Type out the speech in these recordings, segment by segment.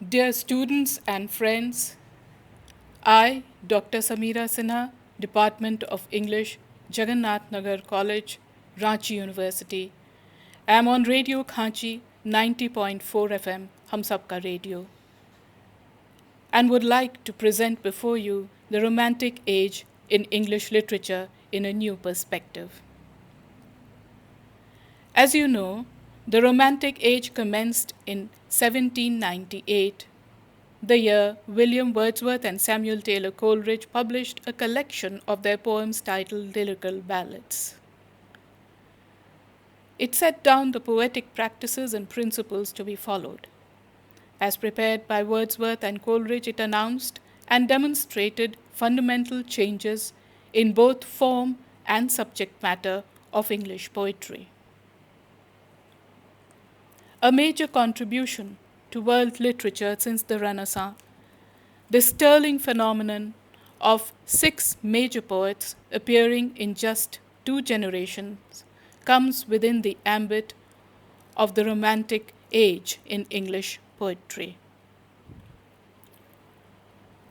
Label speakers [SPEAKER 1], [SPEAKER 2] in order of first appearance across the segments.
[SPEAKER 1] Dear students and friends, I, Dr. Samira Sinha, Department of English, Jagannath Nagar College, Ranchi University, am on Radio Khanchi 90.4 FM, Hum Sabka Radio, and would like to present before you the Romantic Age in English literature in a new perspective. As you know, the Romantic Age commenced in 1798, the year William Wordsworth and Samuel Taylor Coleridge published a collection of their poems titled Lyrical Ballads. It set down the poetic practices and principles to be followed. As prepared by Wordsworth and Coleridge, it announced and demonstrated fundamental changes in both form and subject matter of English poetry. A major contribution to world literature since the Renaissance, the sterling phenomenon of 6 major poets appearing in just 2 generations comes within the ambit of the Romantic Age in English poetry.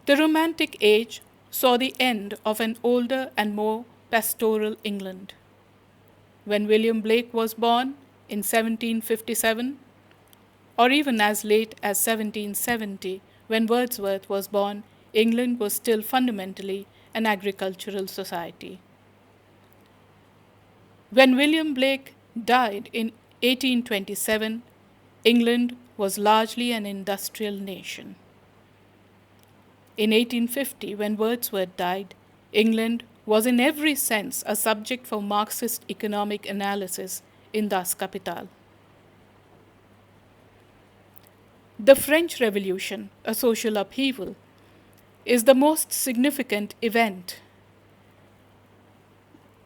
[SPEAKER 1] The Romantic Age saw the end of an older and more pastoral England. When William Blake was born in 1757, or even as late as 1770, when Wordsworth was born, England was still fundamentally an agricultural society. When William Blake died in 1827, England was largely an industrial nation. In 1850, when Wordsworth died, England was in every sense a subject for Marxist economic analysis in Das Kapital. The French Revolution, a social upheaval, is the most significant event,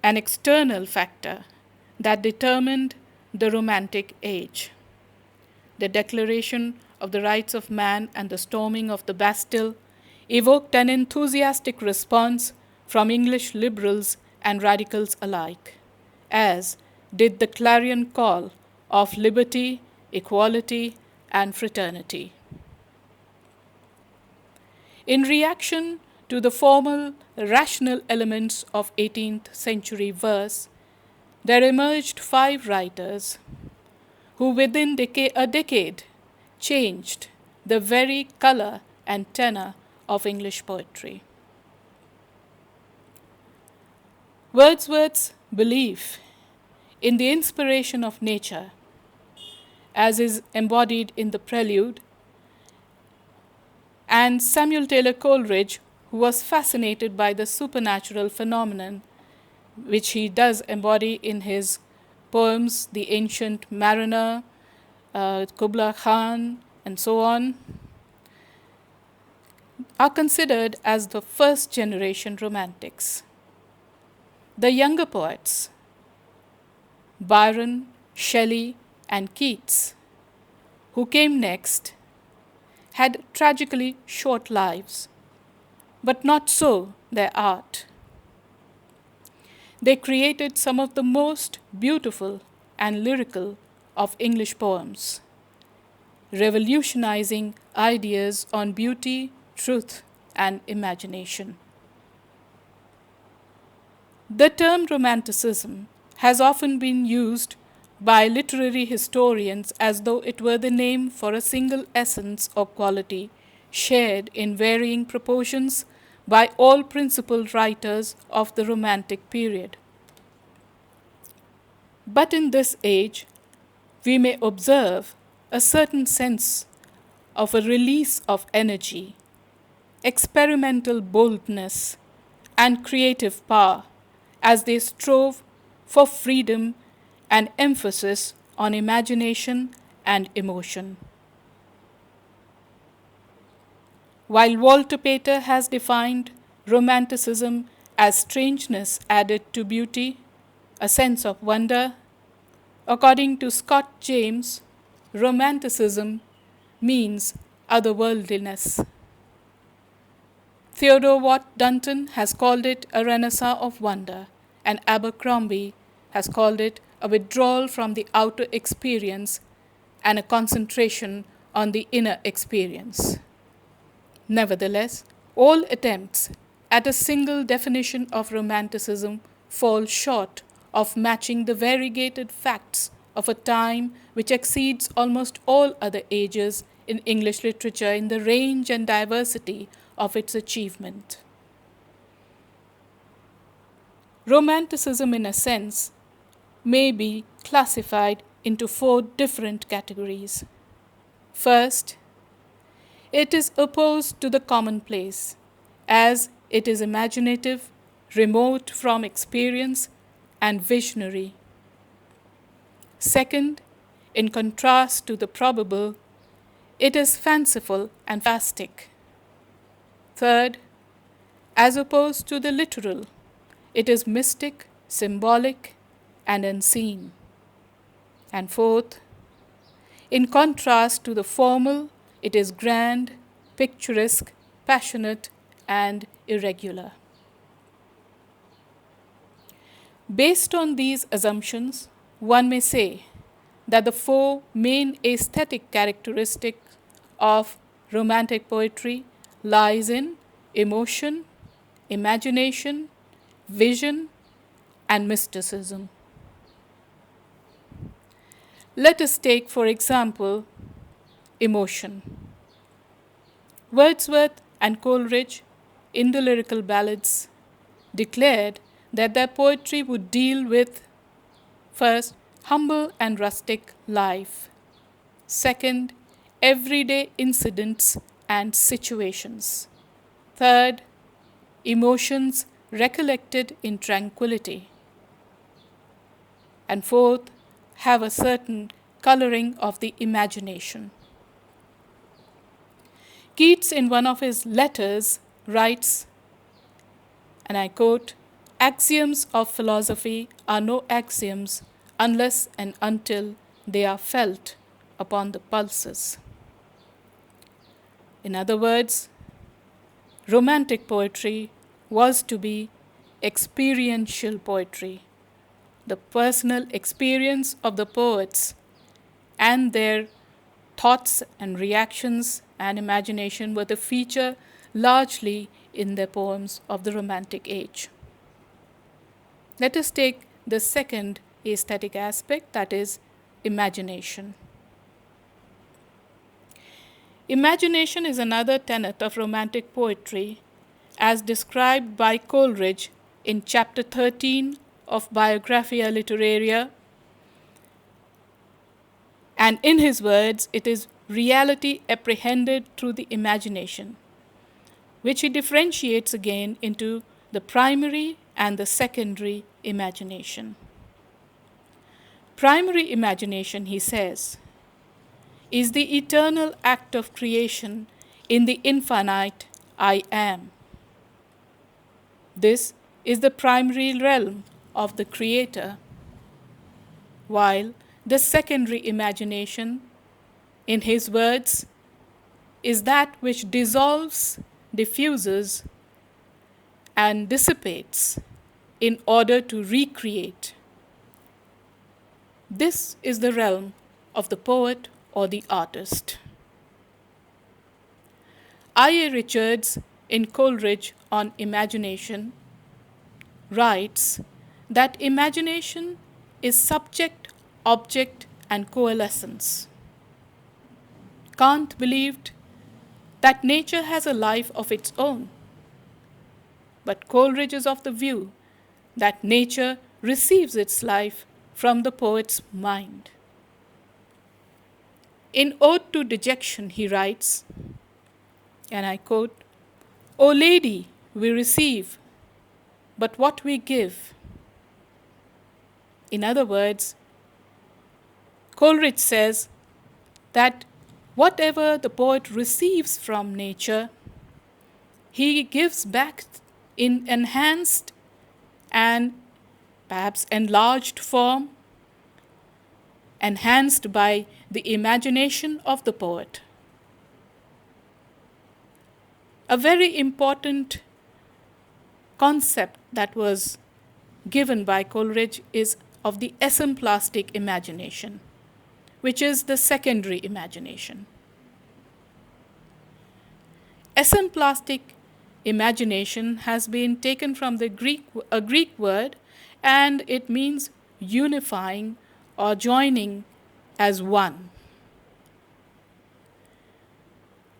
[SPEAKER 1] an external factor that determined the Romantic Age. The Declaration of the Rights of Man and the storming of the Bastille evoked an enthusiastic response from English liberals and radicals alike, as did the clarion call of liberty, equality, and fraternity. In reaction to the formal, rational elements of 18th century verse, there emerged 5 writers who within a decade changed the very color and tenor of English poetry. Wordsworth's belief in the inspiration of nature, as is embodied in the prelude, and Samuel Taylor Coleridge, who was fascinated by the supernatural phenomenon, which he does embody in his poems, The Ancient Mariner, Kubla Khan, and so on, are considered as the first generation romantics. The younger poets, Byron, Shelley, and Keats, who came next, had tragically short lives, but not so their art. They created some of the most beautiful and lyrical of English poems, revolutionizing ideas on beauty, truth, and imagination. The term Romanticism has often been used by literary historians as though it were the name for a single essence or quality shared in varying proportions by all principal writers of the Romantic period. But in this age, we may observe a certain sense of a release of energy, experimental boldness, and creative power as they strove for freedom and emphasis on imagination and emotion. While Walter Pater has defined Romanticism as strangeness added to beauty, a sense of wonder, according to Scott James, Romanticism means otherworldliness. Theodore Watt Dunton has called it a renaissance of wonder, and Abercrombie has called it a withdrawal from the outer experience and a concentration on the inner experience. Nevertheless, all attempts at a single definition of romanticism fall short of matching the variegated facts of a time which exceeds almost all other ages in English literature in the range and diversity of its achievement. Romanticism, in a sense, may be classified into 4 different categories. First, it is opposed to the commonplace, as it is imaginative, remote from experience, and visionary. Second, in contrast to the probable, it is fanciful and fantastic. Third, as opposed to the literal, it is mystic, symbolic, and unseen. And fourth, in contrast to the formal, it is grand, picturesque, passionate, and irregular. Based on these assumptions, one may say that the 4 main aesthetic characteristics of Romantic poetry lies in emotion, imagination, vision, and mysticism. Let us take, for example, emotion. Wordsworth and Coleridge, in the lyrical ballads, declared that their poetry would deal with, first, humble and rustic life; second, everyday incidents and situations; third, emotions recollected in tranquility; and fourth, have a certain coloring of the imagination. Keats, in one of his letters, writes, and I quote, "Axioms of philosophy are no axioms unless and until they are felt upon the pulses." In other words, Romantic poetry was to be experiential poetry. The personal experience of the poets and their thoughts and reactions and imagination were the feature largely in their poems of the Romantic age. Let us take the second aesthetic aspect, that is, imagination. Imagination is another tenet of Romantic poetry, as described by Coleridge in chapter 13 of Biographia Literaria. And in his words, it is reality apprehended through the imagination, which he differentiates again into the primary and the secondary imagination. Primary imagination, he says, is the eternal act of creation in the infinite I am. This is the primary realm of the Creator, while the secondary imagination, in his words, is that which dissolves, diffuses, and dissipates in order to recreate. This is the realm of the poet or the artist. I.A. Richards, in Coleridge on imagination, writes that imagination is subject, object, and coalescence. Kant believed that nature has a life of its own, but Coleridge is of the view that nature receives its life from the poet's mind. In Ode to Dejection, he writes, and I quote, "O lady, we receive, but what we give." In other words, Coleridge says that whatever the poet receives from nature, he gives back in enhanced and perhaps enlarged form, enhanced by the imagination of the poet. A very important concept that was given by Coleridge is of the esemplastic imagination, which is the secondary imagination. Esemplastic imagination has been taken from a Greek word, and it means unifying or joining as one.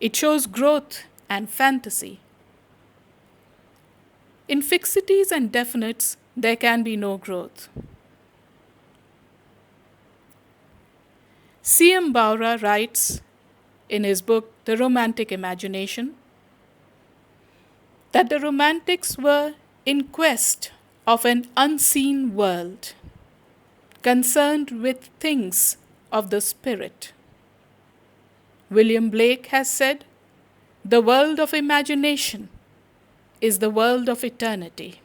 [SPEAKER 1] It shows growth and fantasy. In fixities and definites, there can be no growth. C.M. Baura writes in his book, The Romantic Imagination, that the Romantics were in quest of an unseen world, concerned with things of the spirit. William Blake has said, the world of imagination is the world of eternity.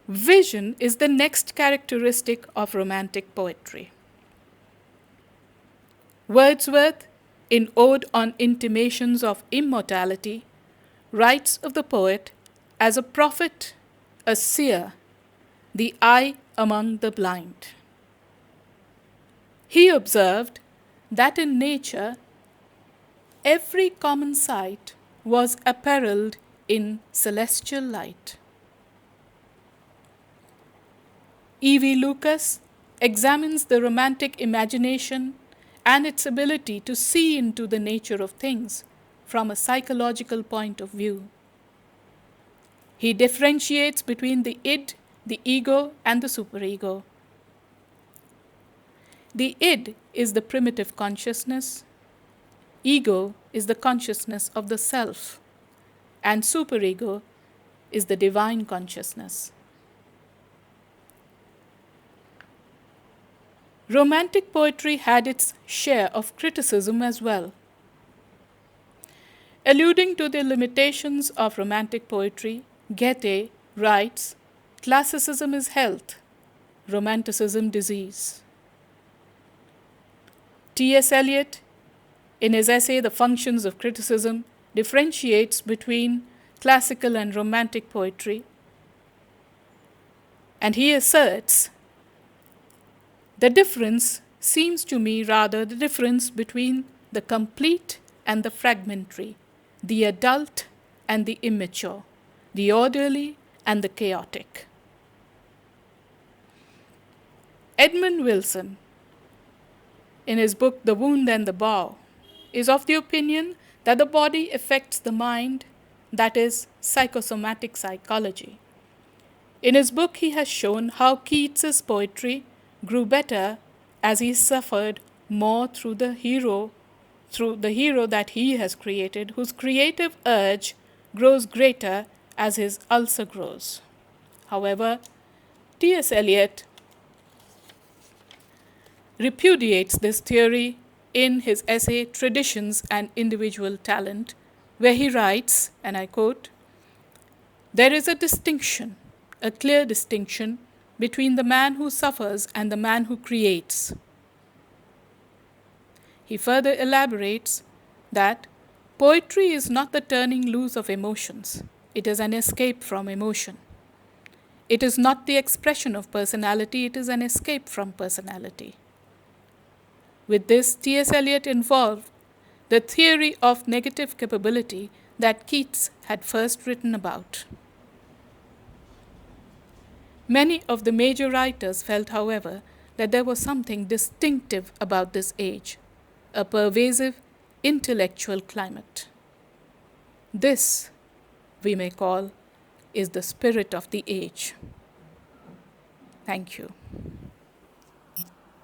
[SPEAKER 1] Vision is the next characteristic of Romantic poetry. Wordsworth, in Ode on Intimations of Immortality, writes of the poet as a prophet, a seer, the eye among the blind. He observed that in nature every common sight was apparelled in celestial light. E.V. Lucas examines the Romantic imagination and its ability to see into the nature of things from a psychological point of view. He differentiates between the id, the ego, and the superego. The id is the primitive consciousness, ego is the consciousness of the self, and superego is the divine consciousness. Romantic poetry had its share of criticism as well. Alluding to the limitations of Romantic poetry, Goethe writes, "Classicism is health, Romanticism disease." T.S. Eliot, in his essay The Functions of Criticism, differentiates between classical and Romantic poetry, and he asserts, the difference seems to me rather the difference between the complete and the fragmentary, the adult and the immature, the orderly and the chaotic. Edmund Wilson, in his book The Wound and the Bough, is of the opinion that the body affects the mind, that is, psychosomatic psychology. In his book, he has shown how Keats's poetry grew better as he suffered more through the hero that he has created, whose creative urge grows greater as his ulcer grows. However, T.S. Eliot repudiates this theory in his essay Traditions and Individual Talent, where he writes, and I quote, "There is a distinction, a clear distinction, between the man who suffers and the man who creates." He further elaborates that poetry is not the turning loose of emotions, it is an escape from emotion. It is not the expression of personality, it is an escape from personality. With this, T.S. Eliot involved the theory of negative capability that Keats had first written about. Many of the major writers felt, however, that there was something distinctive about this age, a pervasive intellectual climate. This, we may call, is the spirit of the age. Thank you.